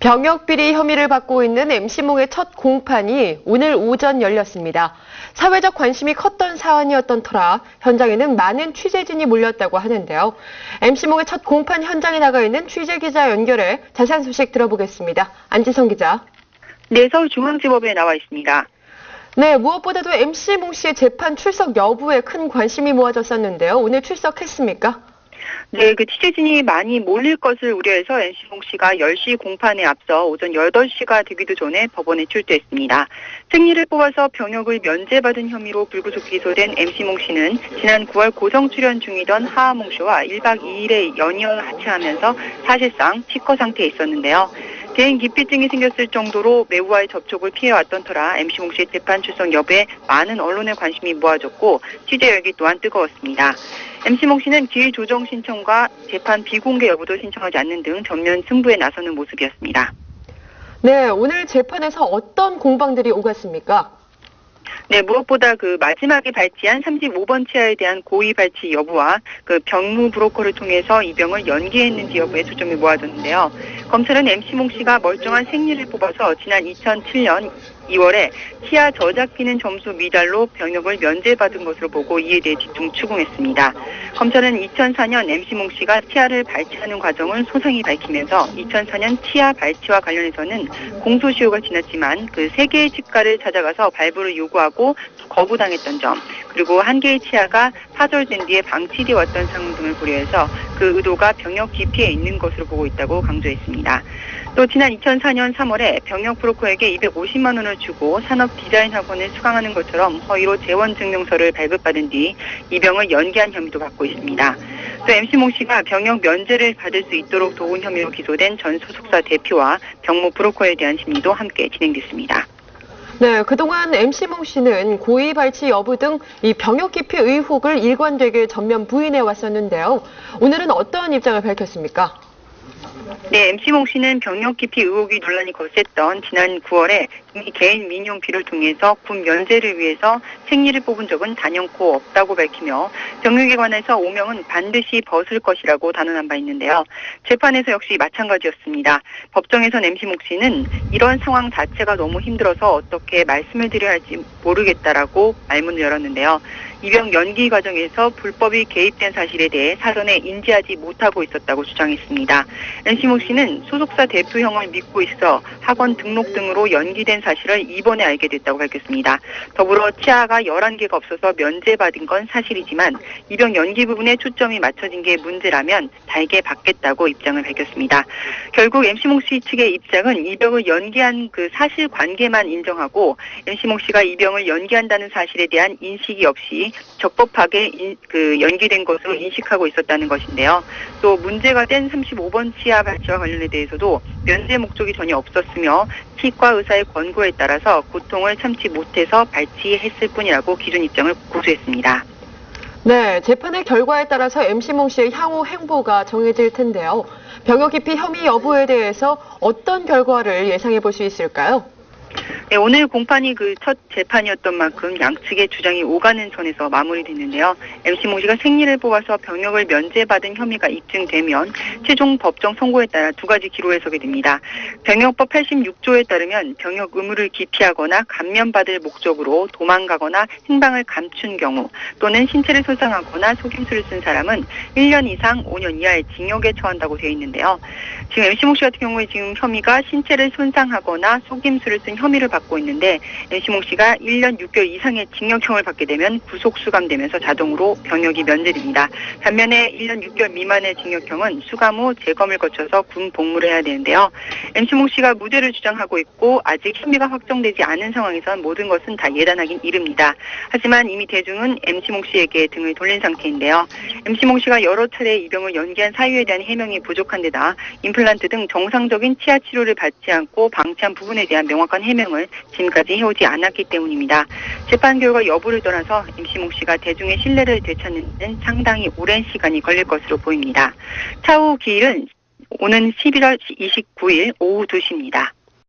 병역 비리 혐의를 받고 있는 MC몽의 첫 공판이 오늘 오전 열렸습니다. 사회적 관심이 컸던 사안이었던 터라 현장에는 많은 취재진이 몰렸다고 하는데요. MC몽의 첫 공판 현장에 나가 있는 취재기자 연결해 자세한 소식 들어보겠습니다. 안지성 기자. 네, 서울중앙지법에 나와 있습니다. 네, 무엇보다도 MC몽 씨의 재판 출석 여부에 큰 관심이 모아졌었는데요. 오늘 출석했습니까? 네, 취재진이 많이 몰릴 것을 우려해서 MC몽 씨가 10시 공판에 앞서 오전 8시가 되기도 전에 법원에 출두했습니다. 생리를 뽑아서 병역을 면제받은 혐의로 불구속 기소된 MC몽 씨는 지난 9월 고성 출연 중이던 하하몽 씨와 1박 2일의 연이어를 하차하면서 사실상 치과 상태에 있었는데요. 개인 기피증이 생겼을 정도로 매우와의 접촉을 피해왔던 터라 MC몽 씨의 재판 출석 여부에 많은 언론의 관심이 모아졌고 취재 열기 또한 뜨거웠습니다. MC몽 씨는 기일 조정 신청과 재판 비공개 여부도 신청하지 않는 등 전면 승부에 나서는 모습이었습니다. 네, 오늘 재판에서 어떤 공방들이 오갔습니까? 네, 무엇보다 마지막에 발치한 35번 치아에 대한 고의 발치 여부와 병무 브로커를 통해서 입영을 연기했는지 여부에 초점이 모아졌는데요. 검찰은 MC몽 씨가 멀쩡한 생리를 뽑아서 지난 2007년 2월에 치아 저작기능 점수 미달로 병역을 면제받은 것으로 보고 이에 대해 집중 추궁했습니다. 검찰은 2004년 MC몽 씨가 치아를 발치하는 과정을 소상히 밝히면서 2004년 치아 발치와 관련해서는 공소시효가 지났지만 3개의 치과를 찾아가서 발부를 요구하고 거부당했던 점, 그리고 한 개의 치아가 파절된 뒤에 방치되어 왔던 상황 등을 고려해서 그 의도가 병역 기피에 있는 것으로 보고 있다고 강조했습니다. 또 지난 2004년 3월에 병역 브로커에게 250만 원을 주고 산업 디자인 학원을 수강하는 것처럼 허위로 재원 증명서를 발급받은 뒤 입영을 연기한 혐의도 받고 있습니다. 또 MC몽 씨가 병역 면제를 받을 수 있도록 도운 혐의로 기소된 전 소속사 대표와 병무 브로커에 대한 심리도 함께 진행됐습니다. 네, 그동안 MC몽 씨는 고의 발치 여부 등 이 병역 기피 의혹을 일관되게 전면 부인해 왔었는데요. 오늘은 어떤 입장을 밝혔습니까? 네, MC몽 씨는 병역 기피 의혹이 논란이 거셌던 지난 9월에 이미 개인 민용비를 통해서 군 면제를 위해서 생리를 뽑은 적은 단연코 없다고 밝히며 병역에 관해서 오명은 반드시 벗을 것이라고 단언한 바 있는데요. 재판에서 역시 마찬가지였습니다. 법정에선 MC몽 씨는 이런 상황 자체가 너무 힘들어서 어떻게 말씀을 드려야 할지 모르겠다라고 말문을 열었는데요. 입영 연기 과정에서 불법이 개입된 사실에 대해 사전에 인지하지 못하고 있었다고 주장했습니다. MC몽 씨는 소속사 대표형을 믿고 있어 학원 등록 등으로 연기된 사실을 이번에 알게 됐다고 밝혔습니다. 더불어 치아가 11개가 없어서 면제받은 건 사실이지만 입영 연기 부분에 초점이 맞춰진 게 문제라면 달게 받겠다고 입장을 밝혔습니다. 결국 MC몽 씨 측의 입장은 입영을 연기한 사실관계만 인정하고 MC몽 씨가 입영을 연기한다는 사실에 대한 인식이 없이 적법하게 연기된 것으로 인식하고 있었다는 것인데요. 또 문제가 된 35번 치아 발치와 관련에 대해서도 면제 목적이 전혀 없었으며 치과 의사의 권고에 따라서 고통을 참지 못해서 발치했을 뿐이라고 기존 입장을 고수했습니다. 네, 재판의 결과에 따라서 MC몽 씨의 향후 행보가 정해질 텐데요. 병역 기피 혐의 여부에 대해서 어떤 결과를 예상해 볼 수 있을까요? 네, 오늘 공판이 첫 재판이었던 만큼 양측의 주장이 오가는 선에서 마무리됐는데요. MC몽 씨가 생리를 뽑아서 병역을 면제받은 혐의가 입증되면 최종 법정 선고에 따라 2가지 기로 해석이 됩니다. 병역법 86조에 따르면 병역 의무를 기피하거나 감면받을 목적으로 도망가거나 행방을 감춘 경우 또는 신체를 손상하거나 속임수를 쓴 사람은 1년 이상 5년 이하의 징역에 처한다고 되어 있는데요. 지금 MC몽 씨 같은 경우에 지금 혐의가 신체를 손상하거나 속임수를 쓴 혐의를 받고 있는데 MC몽 씨가 1년 6개월 이상의 징역형을 받게 되면 구속 수감되면서 자동으로 병역이 면제됩니다. 반면에 1년 6개월 미만의 징역형은 수감 후 재검을 거쳐서 군 복무를 해야 되는데요. MC몽 씨가 무죄를 주장하고 있고 아직 혐의가 확정되지 않은 상황에선 모든 것은 다 예단하긴 이릅니다. 하지만 이미 대중은 MC몽 씨에게 등을 돌린 상태인데요. MC몽 씨가 여러 차례 입영을 연기한 사유에 대한 해명이 부족한 데다 임플란트 등 정상적인 치아 치료를 받지 않고 방치한 부분에 대한 명확한 해명을 지금까지 해오지 않았기 때문입니다. 재판 결과 여부를 떠나서 MC몽 씨가 대중의 신뢰를 되찾는 데는 상당히 오랜 시간이 걸릴 것으로 보입니다. 차후 기일은 오는 11월 29일 오후 2시입니다.